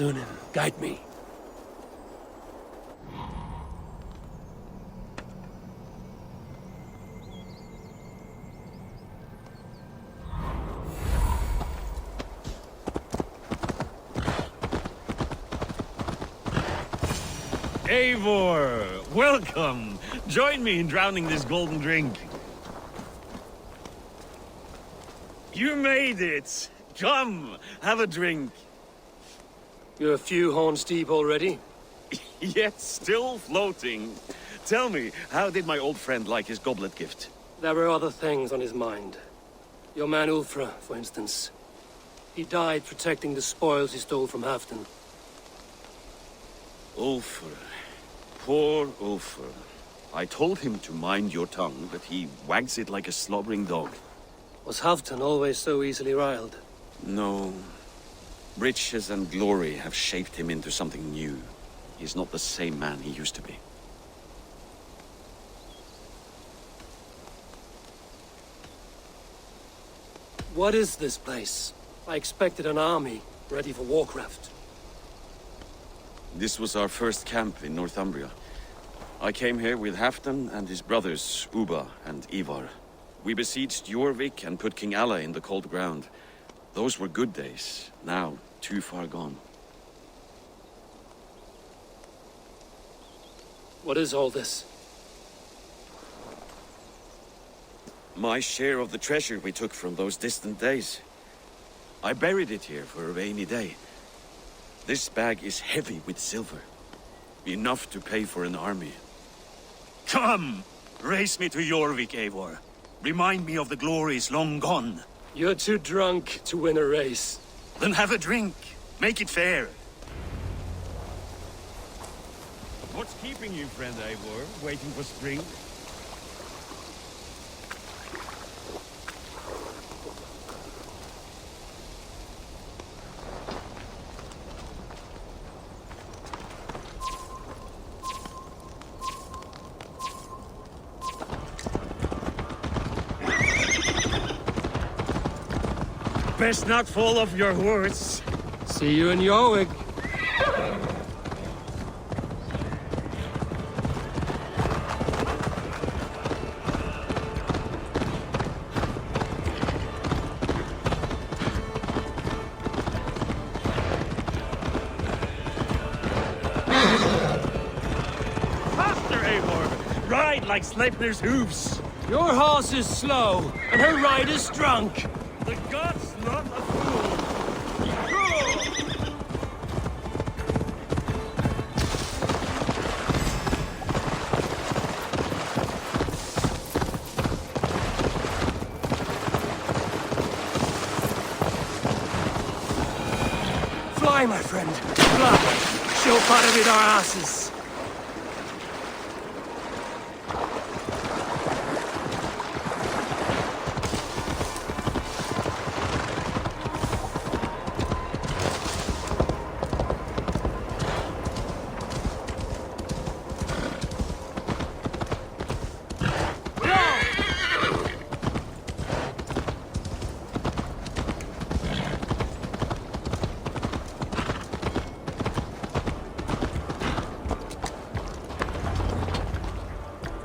Stunin, guide me. Eivor, welcome! Join me in drowning this golden drink. You made it! Come, have a drink. You're a few horns deep already? Yet still floating. Tell me, how did my old friend like his goblet gift? There were other things on his mind. Your man Ulfra, for instance. He died protecting the spoils he stole from Halfdan. Ulfr. Poor Ulfr. I told him to mind your tongue, but he wags it like a slobbering dog. Was Halfdan always so easily riled? No. Riches and glory have shaped him into something new. He's not the same man he used to be. What is this place? I expected an army, ready for Warcraft. This was our first camp in Northumbria. I came here with Halfdan and his brothers, Ubba and Ivar. We besieged Jorvik and put King Alla in the cold ground. Those were good days, now too far gone. What is all this? My share of the treasure we took from those distant days. I buried it here for a rainy day. This bag is heavy with silver. Enough to pay for an army. Come! Race me to Jorvik, Eivor. Remind me of the glories long gone. You're too drunk to win a race. Then have a drink. Make it fair. What's keeping you, friend Eivor? Waiting for spring? Best not fall off your horse. See you in Jorvik. Faster, Eivor! Ride like Sleipnir's hooves! Your horse is slow, and her rider's drunk. The god's not a fool! Fly, my friend. Fly. Show part of it our asses.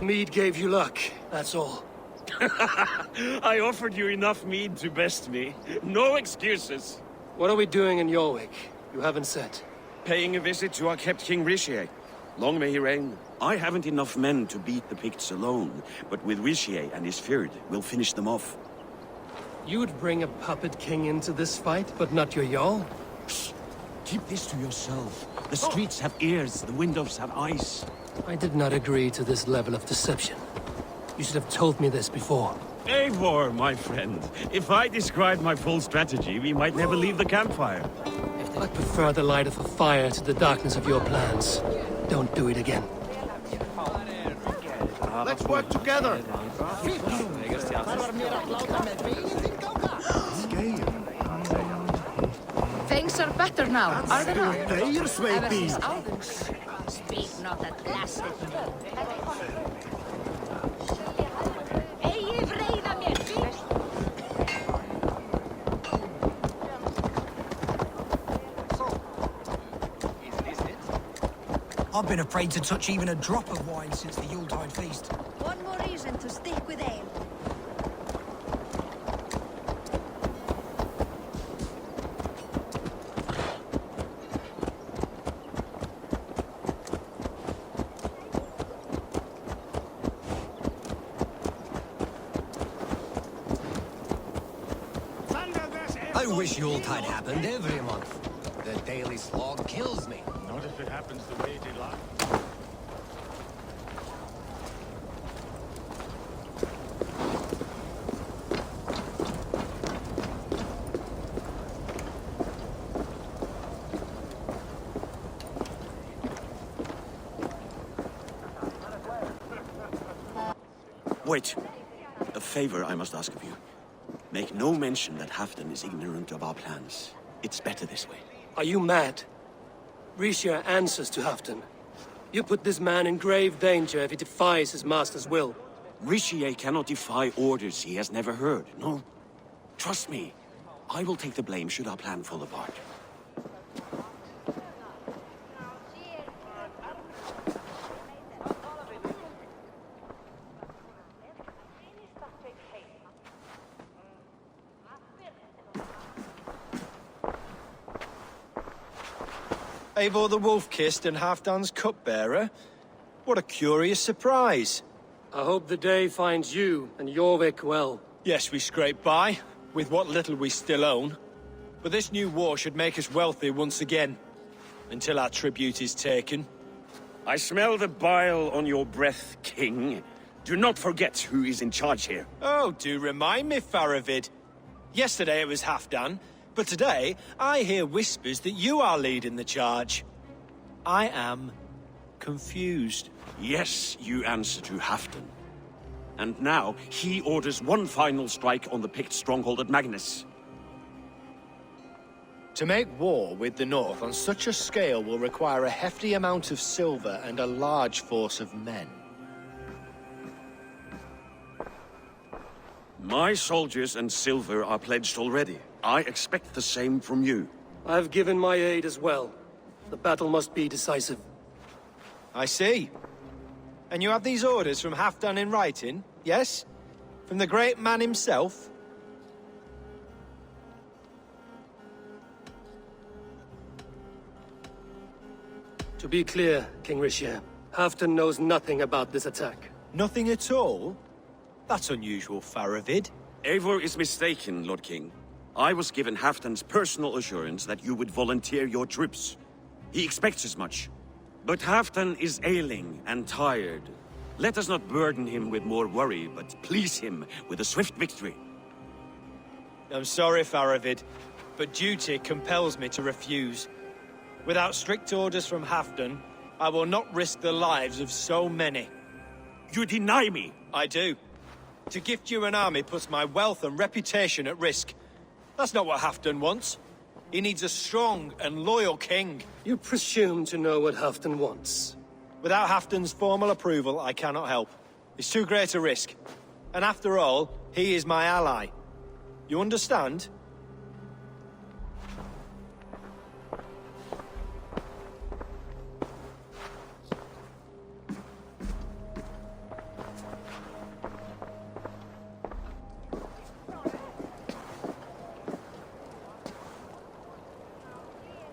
Mead gave you luck, that's all. I offered you enough mead to best me. No excuses. What are we doing in Jorvik? You haven't said. Paying a visit to our kept King Rishi. Long may he reign. I haven't enough men to beat the Picts alone, but with Rishi and his Fyrd, we'll finish them off. You would bring a puppet king into this fight, but not your Jarl? Keep this to yourself. The streets have ears, the windows have eyes. I did not agree to this level of deception. You should have told me this before. Eivor, my friend. If I described my full strategy, we might never leave the campfire. I prefer the light of a fire to the darkness of your plans. Don't do it again. Let's work together! Things are better now, are they not? Þeir, Sveipi! Speak not that blasted Eigi vreiða mér, I've been afraid to touch even a drop of wine since the Yuletide feast. One more reason to stick with ale. I wish Yuletide happened every month. The daily slog kills me. Not if it happens the way it did last. Wait. A favor I must ask of you. Make no mention that Halfdan is ignorant of our plans. It's better this way. Are you mad? Risha answers to Halfdan. You put this man in grave danger if he defies his master's will. Rishi cannot defy orders he has never heard, no? Trust me. I will take the blame should our plan fall apart. Eivor the Wolf-Kissed and Halfdan's cupbearer? What a curious surprise. I hope the day finds you and Jorvik well. Yes, we scraped by, with what little we still own. But this new war should make us wealthy once again. Until our tribute is taken. I smell the bile on your breath, King. Do not forget who is in charge here. Oh, do remind me, Faravid. Yesterday it was Halfdan, but today I hear whispers that you are leading the charge. I am confused. Yes, you answer to Halfdan. And now, he orders one final strike on the Pict stronghold at Magnus. To make war with the North on such a scale will require a hefty amount of silver and a large force of men. My soldiers and silver are pledged already. I expect the same from you. I've given my aid as well. The battle must be decisive. I see. And you have these orders from Halfdan in writing, yes? From the great man himself? To be clear, King Risha, Halfdan knows nothing about this attack. Nothing at all? That's unusual, Faravid. Eivor is mistaken, Lord King. I was given Halfdan's personal assurance that you would volunteer your troops. He expects as much. But Halfdan is ailing and tired. Let us not burden him with more worry, but please him with a swift victory. I'm sorry, Faravid, but duty compels me to refuse. Without strict orders from Halfdan, I will not risk the lives of so many. You deny me! I do. To gift you an army puts my wealth and reputation at risk. That's not what Halfdan wants. He needs a strong and loyal king. You presume to know what Halfdan wants. Without Halfdan's formal approval, I cannot help. It's too great a risk. And after all, he is my ally. You understand?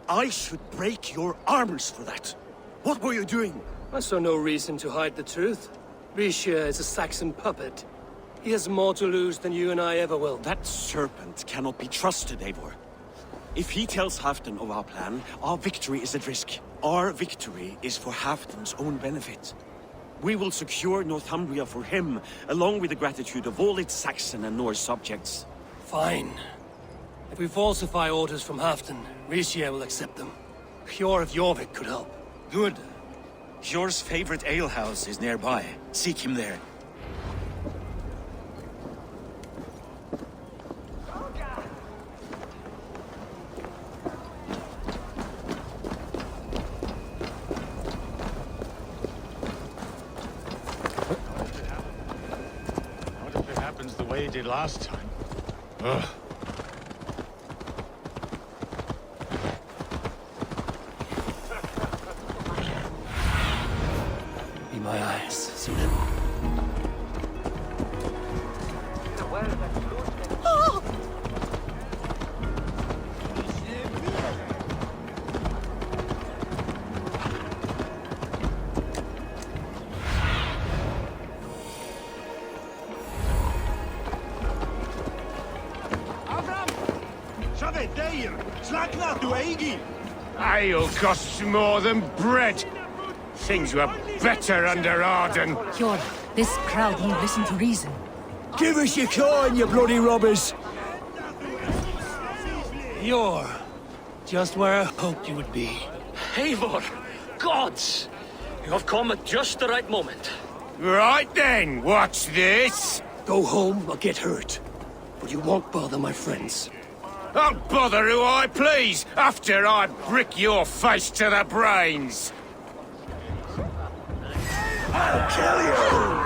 I should break your arms for that. What were you doing? I saw no reason to hide the truth. Risha is a Saxon puppet. He has more to lose than you and I ever will. That serpent cannot be trusted, Eivor. If he tells Halfdan of our plan, our victory is at risk. Our victory is for Halfdan's own benefit. We will secure Northumbria for him, along with the gratitude of all its Saxon and Norse subjects. Fine. If we falsify orders from Halfdan, Risha will accept them. Hjor of Jorvik could help. Good. Hjor's favorite alehouse is nearby. Seek him there. What if it happens the way it did last time? Ugh. Ale costs more than bread. Things were better under Arden. Jorvik, this crowd won't listen to reason. Give us your coin, you bloody robbers! You're just where I hoped you would be. Eivor! Gods! You have come at just the right moment. Right then, what's this? Go home or get hurt. But you won't bother my friends. I'll bother who I please, after I brick your face to the brains. I'll kill you!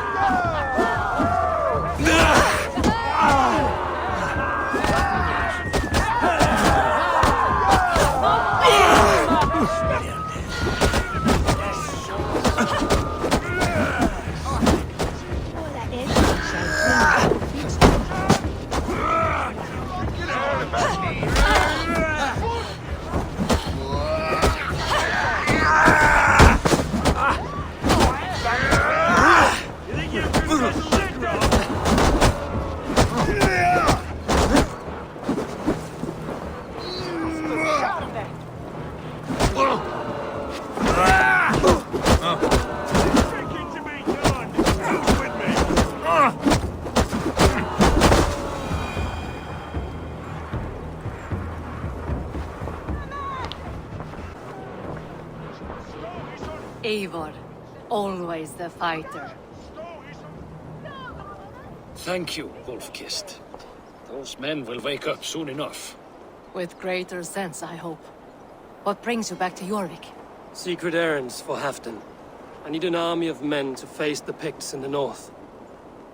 Eivor, always the fighter. Thank you, Wolf-Kissed. Those men will wake up soon enough. With greater sense, I hope. What brings you back to Jorvik? Secret errands for Halfdan. I need an army of men to face the Picts in the north.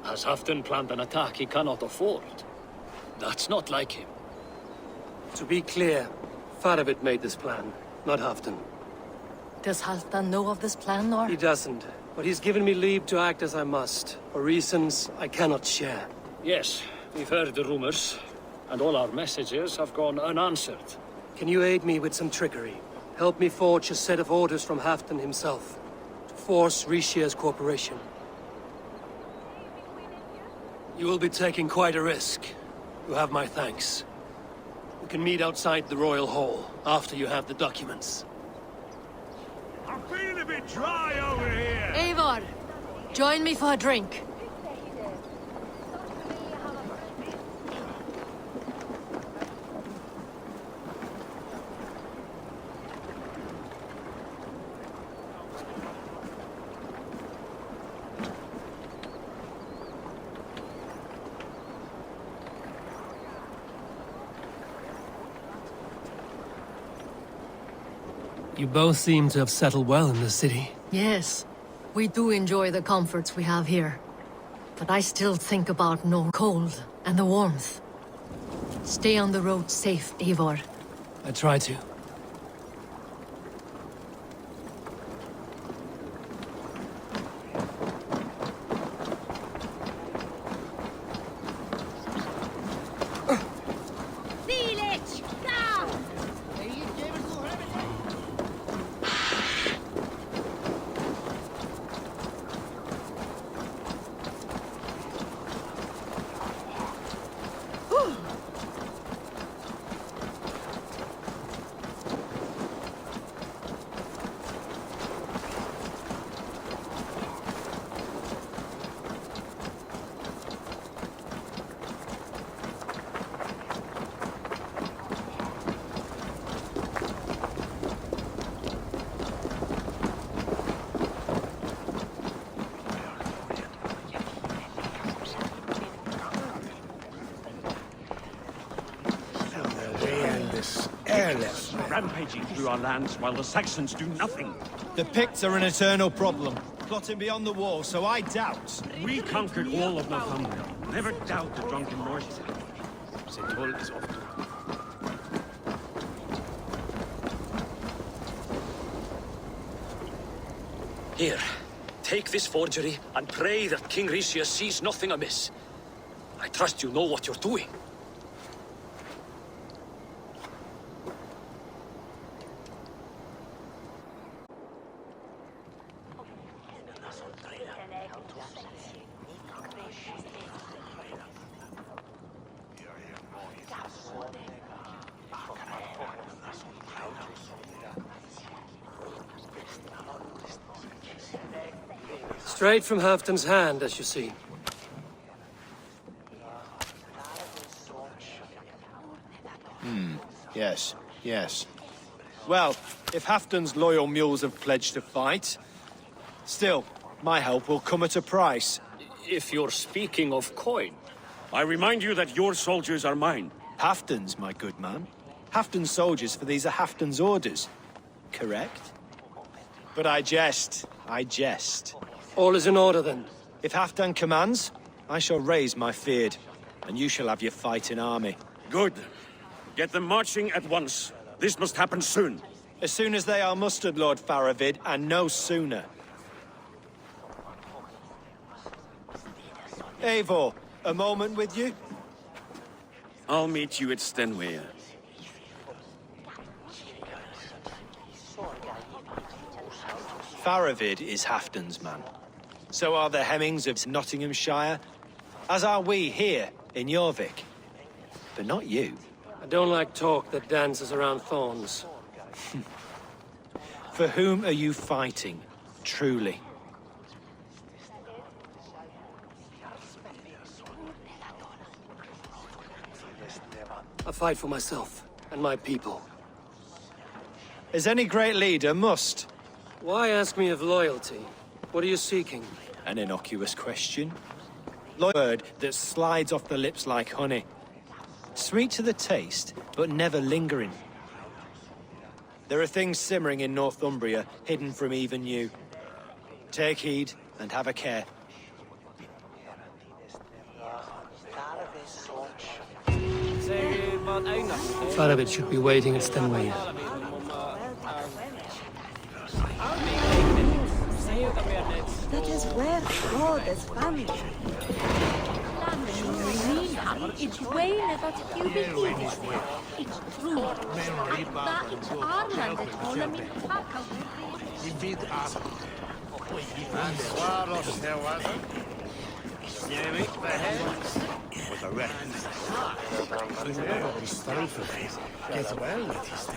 Has Halfdan planned an attack he cannot afford? That's not like him. To be clear, Faravit made this plan, not Halfdan. Does Halfdan know of this plan, or? He doesn't, but he's given me leave to act as I must, for reasons I cannot share. Yes, we've heard the rumors, and all our messages have gone unanswered. Can you aid me with some trickery? Help me forge a set of orders from Halfdan himself, to force Rishia's cooperation. You will be taking quite a risk. You have my thanks. We can meet outside the Royal Hall, after you have the documents. I'm feeling a bit dry over here. Eivor, join me for a drink. You both seem to have settled well in the city. Yes, we do enjoy the comforts we have here. But I still think about no cold and the warmth. Stay on the road safe, Eivor. I try to. Rampaging through our lands while the Saxons do nothing. The Picts are an eternal problem, plotting beyond the wall, so I doubt. We conquered all of Northumbria. Never doubt the drunken Norse. Setol is off to. Here, take this forgery and pray that King Rishia sees nothing amiss. I trust you know what you're doing. Straight from Halfton's hand, as you see. Yes, yes. Well, if Halfton's loyal mules have pledged to fight, still, my help will come at a price. If you're speaking of coin. I remind you that your soldiers are mine. Halfton's, my good man. Halfton's soldiers, for these are Halfton's orders. Correct? But I jest. I jest. All is in order, then. If Halfdan commands, I shall raise my feared, and you shall have your fighting army. Good. Get them marching at once. This must happen soon. As soon as they are mustered, Lord Faravid, and no sooner. Eivor, a moment with you? I'll meet you at Stenway. Faravid is Halfdan's man. So are the Hemmings of Nottinghamshire, as are we here in Jorvik. But not you. I don't like talk that dances around thorns. For whom are you fighting, truly? I fight for myself and my people. As any great leader must. Why ask me of loyalty? What are you seeking? An innocuous question. Word that slides off the lips like honey. Sweet to the taste, but never lingering. There are things simmering in Northumbria, hidden from even you. Take heed, and have a care. Faravid should be waiting at Stenway. That is where God is found. It's Wayne that you believe. It's true. With a wreck. Get well with his